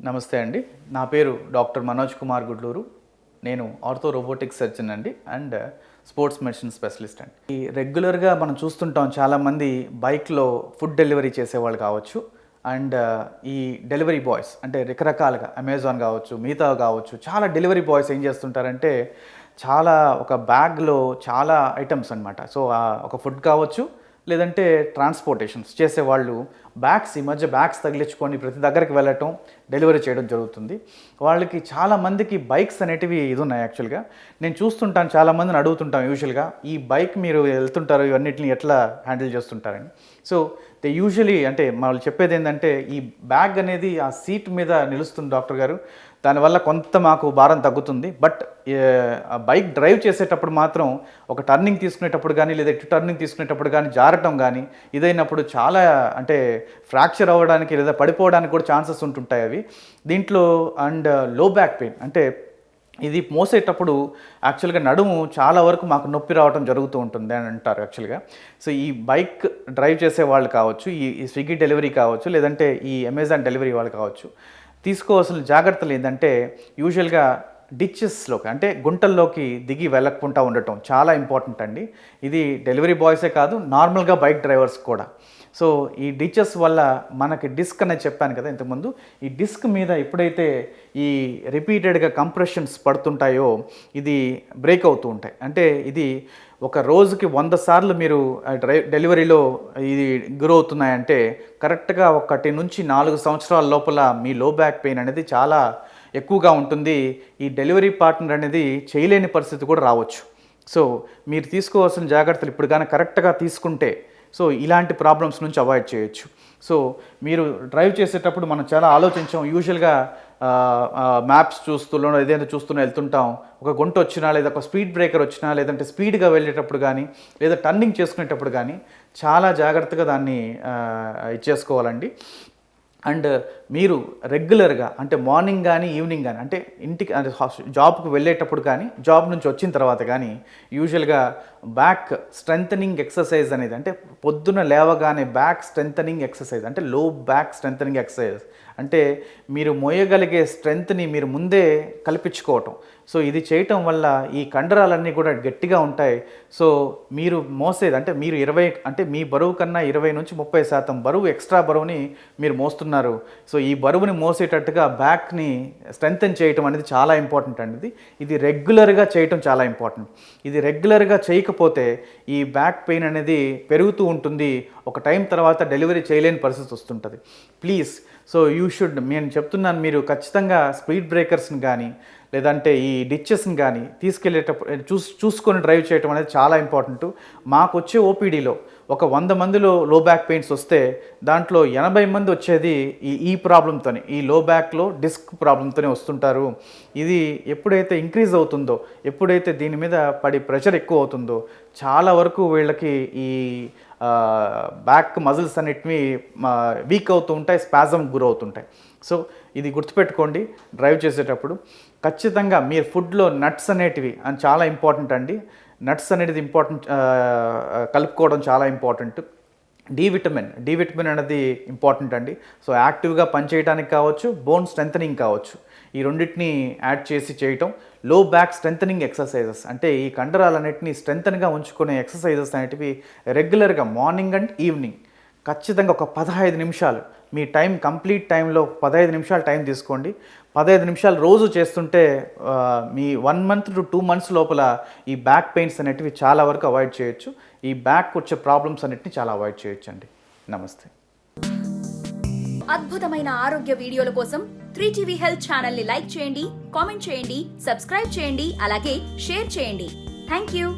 నమస్తే అండి. నా పేరు డాక్టర్ మనోజ్ కుమార్ గుడ్లూరు. నేను ఆర్థో రోబోటిక్స్ సర్జన్ అండి అండ్ స్పోర్ట్స్ మెడిసిన్ స్పెషలిస్ట్ అండి. ఈ రెగ్యులర్గా మనం చూస్తుంటాం చాలామంది బైక్లో ఫుడ్ డెలివరీ చేసేవాళ్ళు కావచ్చు అండ్ ఈ డెలివరీ బాయ్స్ అంటే రకరకాలుగా అమెజాన్ కావచ్చు, మిగతా కావచ్చు, చాలా డెలివరీ బాయ్స్ ఏం చేస్తుంటారంటే చాలా ఒక బ్యాగ్లో చాలా ఐటమ్స్ అనమాట. సో ఒక ఫుడ్ కావచ్చు, లేదంటే ట్రాన్స్పోర్టేషన్స్ చేసేవాళ్ళు ఈ మధ్య బ్యాగ్స్ తగిలించుకొని ప్రతి దగ్గరికి వెళ్ళటం, డెలివరీ చేయడం జరుగుతుంది. వాళ్ళకి చాలామందికి బైక్స్ అనేటివి ఇది ఉన్నాయి. యాక్చువల్గా నేను చూస్తుంటాను, చాలామందిని అడుగుతుంటాం యూజువల్గా ఈ బైక్ మీరు వెళ్తుంటారు ఇవన్నిటిని ఎట్లా హ్యాండిల్ చేస్తుంటారని. సో దే యూజువలీ అంటే వాళ్ళు చెప్పేది ఏంటంటే ఈ బ్యాగ్ అనేది ఆ సీట్ మీద నిలుస్తుంది డాక్టర్ గారు, దానివల్ల కొంత మాకు భారం తగ్గుతుంది. బట్ బైక్ డ్రైవ్ చేసేటప్పుడు మాత్రం ఒక టర్నింగ్ తీసుకునేటప్పుడు కానీ లేదా టర్నింగ్ తీసుకునేటప్పుడు కానీ జారటం కానీ ఇదైనప్పుడు చాలా అంటే ఫ్రాక్చర్ అవ్వడానికి లేదా పడిపోవడానికి కూడా ఛాన్సెస్ ఉంటుంటాయి అవి దీంట్లో. అండ్ లో బ్యాక్ పెయిన్ అంటే ఇది మోసేటప్పుడు యాక్చువల్గా నడుము చాలా వరకు మాకు నొప్పి రావడం జరుగుతూ ఉంటుంది అని అంటారు యాక్చువల్గా. సో ఈ బైక్ డ్రైవ్ చేసే వాళ్ళు కావచ్చు, ఈ స్విగ్గీ డెలివరీ కావచ్చు, లేదంటే ఈ అమెజాన్ డెలివరీ వాళ్ళు కావచ్చు, తీసుకోవాల్సిన జాగ్రత్తలు ఏంటంటే యూజువల్గా డిచెస్లోకి అంటే గుంటల్లోకి దిగి వెళ్ళకుండా ఉండటం చాలా ఇంపార్టెంట్ అండి. ఇది డెలివరీ బాయ్సే కాదు, నార్మల్గా బైక్ డ్రైవర్స్ కూడా. సో ఈ డిచెస్ వల్ల మనకి డిస్క్ అనేది చెప్పాను కదా ఇంతకుముందు, ఈ డిస్క్ మీద ఎప్పుడైతే ఈ రిపీటెడ్గా కంప్రెషన్స్ పడుతుంటాయో ఇది బ్రేక్ అవుతూ ఉంటాయి. అంటే ఇది ఒక రోజుకి 100 సార్లు మీరు డెలివరీలో ఇది గురవుతున్నాయంటే కరెక్ట్గా 1 నుంచి 4 సంవత్సరాల లోపల మీ లో బ్యాక్ పెయిన్ అనేది చాలా ఎక్కువగా ఉంటుంది. ఈ డెలివరీ పార్ట్నర్ అనేది చేయలేని పరిస్థితి కూడా రావచ్చు. సో మీరు తీసుకోవాల్సిన జాగ్రత్తలు ఇప్పుడు కానీ కరెక్ట్గా తీసుకుంటే సో ఇలాంటి ప్రాబ్లమ్స్ నుంచి అవాయిడ్ చేయొచ్చు. సో మీరు డ్రైవ్ చేసేటప్పుడు మనం చాలా ఆలోచించాం. యూజువల్గా మ్యాప్స్ చూస్తూనో ఏదైనా చూస్తూనే వెళ్తుంటాం. ఒక గుంట వచ్చినా లేదా ఒక స్పీడ్ బ్రేకర్ వచ్చినా లేదంటే స్పీడ్గా వెళ్ళేటప్పుడు కానీ లేదా టర్నింగ్ చేసుకునేటప్పుడు కానీ చాలా జాగ్రత్తగా దాన్ని ఇచ్చేసుకోవాలండి. అండ్ మీరు రెగ్యులర్గా అంటే మార్నింగ్ కానీ ఈవినింగ్ కానీ అంటే ఇంటికి అంటే జాబ్కి వెళ్ళేటప్పుడు కానీ జాబ్ నుంచి వచ్చిన తర్వాత కానీ యూజువల్గా బ్యాక్ స్ట్రెంథనింగ్ ఎక్సర్సైజ్ అనేది అంటే పొద్దున లేవగానే బ్యాక్ స్ట్రెంథనింగ్ ఎక్సర్సైజ్ అంటే లో బ్యాక్ స్ట్రెంథనింగ్ ఎక్సర్సైజ్ అంటే మీరు మోయగలిగే స్ట్రెంగ్త్ని మీరు ముందే కల్పించుకోవటం. సో ఇది చేయటం వల్ల ఈ కండరాలన్నీ కూడా గట్టిగా ఉంటాయి. సో మీరు మోసేది అంటే మీరు 20 అంటే మీ బరువు కన్నా 20 నుంచి 30% బరువు ఎక్స్ట్రా బరువుని మీరు మోస్తున్నారు. సో ఈ బరువుని మోసేటట్టుగా బ్యాక్ని స్ట్రెంగ్తన్ చేయటం అనేది చాలా ఇంపార్టెంట్ అండి. ఇది రెగ్యులర్గా చేయటం చాలా ఇంపార్టెంట్. ఇది రెగ్యులర్గా చేయకపోతే ఈ బ్యాక్ పెయిన్ అనేది పెరుగుతూ ఉంటుంది. ఒక టైం తర్వాత డెలివరీ చేయలేని పరిస్థితి వస్తుంటుంది. ప్లీజ్ సో నేను చెప్తున్నాను, మీరు ఖచ్చితంగా స్పీడ్ బ్రేకర్స్ని కానీ లేదంటే ఈ డిచెస్ని కానీ తీసుకెళ్ళేటప్పుడు చూసుకొని డ్రైవ్ చేయడం అనేది చాలా ఇంపార్టెంట్. మాకు వచ్చే ఓపీడీలో ఒక 100 మందిలో లో బ్యాక్ పెయిన్స్ వస్తే దాంట్లో 80 మంది వచ్చేది ఈ ప్రాబ్లంతోనే, ఈ లో బ్యాక్లో డిస్క్ ప్రాబ్లంతోనే వస్తుంటారు. ఇది ఎప్పుడైతే ఇంక్రీజ్ అవుతుందో, ఎప్పుడైతే దీని మీద పడి ప్రెషర్ ఎక్కువ అవుతుందో చాలా వరకు వీళ్ళకి ఈ బ్యాక్ మజిల్స్ అన్నిటివి వీక్ అవుతూ ఉంటాయి, స్పాజమ్ గురవుతుంటాయి. సో ఇది గుర్తుపెట్టుకోండి డ్రైవ్ చేసేటప్పుడు. ఖచ్చితంగా మీరు ఫుడ్లో నట్స్ అనేటివి అని చాలా ఇంపార్టెంట్ అండి. నట్స్ అనేది కలుపుకోవడం చాలా ఇంపార్టెంట్. డి విటమిన్ అనేది ఇంపార్టెంట్ అండి. సో యాక్టివ్గా పనిచేయడానికి కావచ్చు, బోన్ స్ట్రెంథనింగ్ కావచ్చు, ఈ రెండింటిని యాడ్ చేసి చేయటం. లో బ్యాక్ స్ట్రెంథనింగ్ ఎక్సర్సైజెస్ అంటే ఈ కండరాలన్నింటినీ స్ట్రెంథన్గా ఉంచుకునే ఎక్సర్సైజెస్ అనేటివి రెగ్యులర్గా మార్నింగ్ అండ్ ఈవినింగ్ ఖచ్చితంగా ఒక 15 నిమిషాలు మీ టైం కంప్లీట్ టైంలో 15 నిమిషాలు టైం తీసుకోండి. 15 నిమిషాలు రోజు చేస్తుంటే మీ 1 మంత్ టు 2 మంత్స్ లోపల ఈ బ్యాక్ పెయిన్స్ అనేటివి చాలా వరకు అవాయిడ్ చేయొచ్చు. ఈ బ్యాక్ వచ్చే ప్రాబ్లమ్స్ అన్నిటిని చాలా అవాయిడ్ చేయొచ్చు అండి. నమస్తే. అద్భుతమైన ఆరోగ్య వీడియోల కోసం 3TV హెల్త్ ఛానల్ ని లైక్ చేయండి, కామెంట్ చేయండి, సబ్స్క్రైబ్ చేయండి, అలాగే షేర్ చేయండి. Thank you.